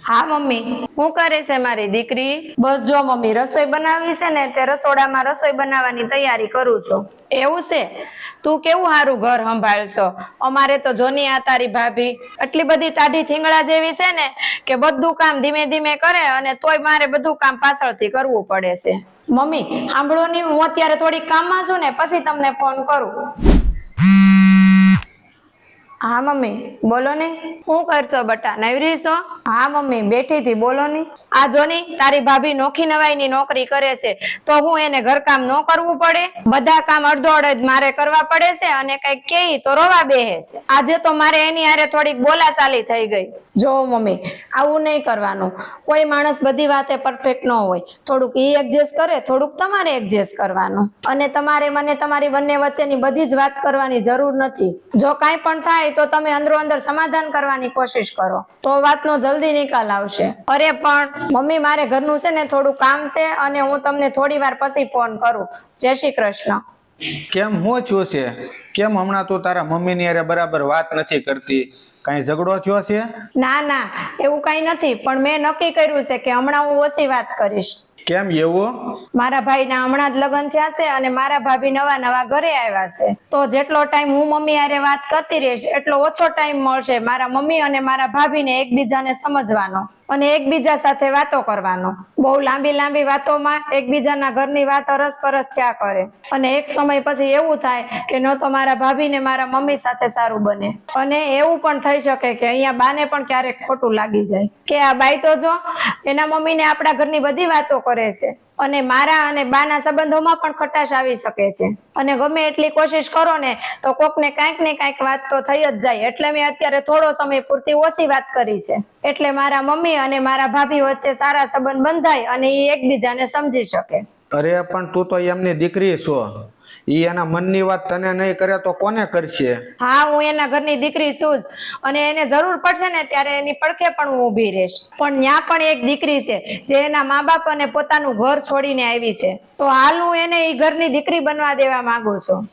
હા મમ્મી, શું કરે છે મારી દીકરી? બસ જો મમ્મી, રસોઈ બનાવી છે ને તે રસોડામાં રસોઈ બનાવવાની તૈયારી કરું છું. એવું છે? તું કેવું સારું ઘર સંભાળશો. અમારે તો જોની આ તારી ભાભી એટલી બધી ટાઢી થીંગડા જેવી છે ને કે બધું કામ ધીમે ધીમે કરે અને તોય મારે બધું કામ પાછળથી કરવું પડે છે. મમ્મી સાંભળો ની, હું અત્યારે થોડીક કામમાં છું ને પછી તમને ફોન કરું. હા મમ્મી બોલો ને, શું કરશો બટા, નવરી છો? હા મમ્મી બેઠી હતી, બોલો ની. આ જોની તારી ભાભી નોખી નવાઈની નોકરી કરે છે તો હું એને ઘરકામ ન કરવું પડે? બધા કામ અડધો અડધ મારે કરવા પડે છે અને કઈક કે તો રોવા બેહે છે. આજે તો મારે એની હારે થોડીક બોલાચાલી થઈ ગઈ. જો મમ્મી આવું નહીં કરવાનું, કોઈ માણસ બધી વાતે પરફેક્ટ ન હોય. થોડુંક ઈ એડજસ્ટ કરે, થોડુંક તમારે એડજસ્ટ કરવાનું. અને તમારે મને તમારી બંને વચ્ચેની બધી જ વાત કરવાની જરૂર નથી. જો કાંઈ પણ થાય તો તમે અંદરો અંદર સમાધાન કરવાની કોશિશ કરો તો વાતનો જલ્દી નિકાલ આવશે. અરે પણ મમ્મી મારે ઘરનું છે ને થોડું કામ છે અને હું તમને થોડી વાર પછી ફોન કરું. જય શ્રી કૃષ્ણ. કેમ હું થયો છે? કેમ હમણાં તું તારા મમ્મીની હારે બરાબર વાત નથી કરતી? કાંઈ ઝઘડો થયો છે? ના ના એવું કઈ નથી, પણ મેં નક્કી કર્યું છે કે હમણાં હું ઓછી વાત કરીશ. કેમ એવું? મારા ભાઈના હમણાં જ લગ્ન થયા છે અને મારા ભાભી નવા નવા ઘરે આવ્યા છે, તો જેટલો ટાઈમ હું મમ્મી હારે વાત કરતી રહીશ એટલો ઓછો ટાઈમ મળશે મારા મમ્મી અને મારા ભાભીને એકબીજાને સમજવાનો અને એકબીજા સાથે વાતો કરવાનો. બહુ લાંબી લાંબી વાતોમાં એકબીજાના ઘરની વાત અરસપરસ થયા કરે અને એક સમય પછી એવું થાય કે ન તો મારા ભાભી ને મારા મમ્મી સાથે સારું બને અને એવું પણ થઈ શકે કે અહીંયા બાને પણ ક્યારેક ખોટું લાગી જાય કે આ બાઈ તો જો એના મમ્મીને આપણા ઘરની બધી વાતો કરે છે અને મારા અને બાના સંબંધોમાં પણ ખટાશ આવી શકે છે. અને ગમે એટલી કોશિશ કરો ને તો કોકને કાંઈક ને કાંઈક વાત તો થઈ જ જાય. એટલે મેં અત્યારે થોડો સમય પૂરતી ઓછી વાત કરી છે, એટલે મારા મમ્મી અને મારા ભાભી વચ્ચે સારા સંબંધ બંધાય અને એ એકબીજાને સમજી શકે. અરે પણ તું તો એમની દીકરી છો, ઈ એના મનની વાત તને નહીં કરે તો કોને કરશે? હા હું એના ઘરની દીકરી છું જ અને એને જરૂર પડશે ને ત્યારે એની પડખે પણ હું ઊભી રહીશ. પણ ન્યા પણ એક દીકરી છે જે એના મા બાપ અને પોતાનું ઘર છોડીને આવી છે, તો હાલ હું એને ઈ ઘરની દીકરી બનવા દેવા માંગુ છું.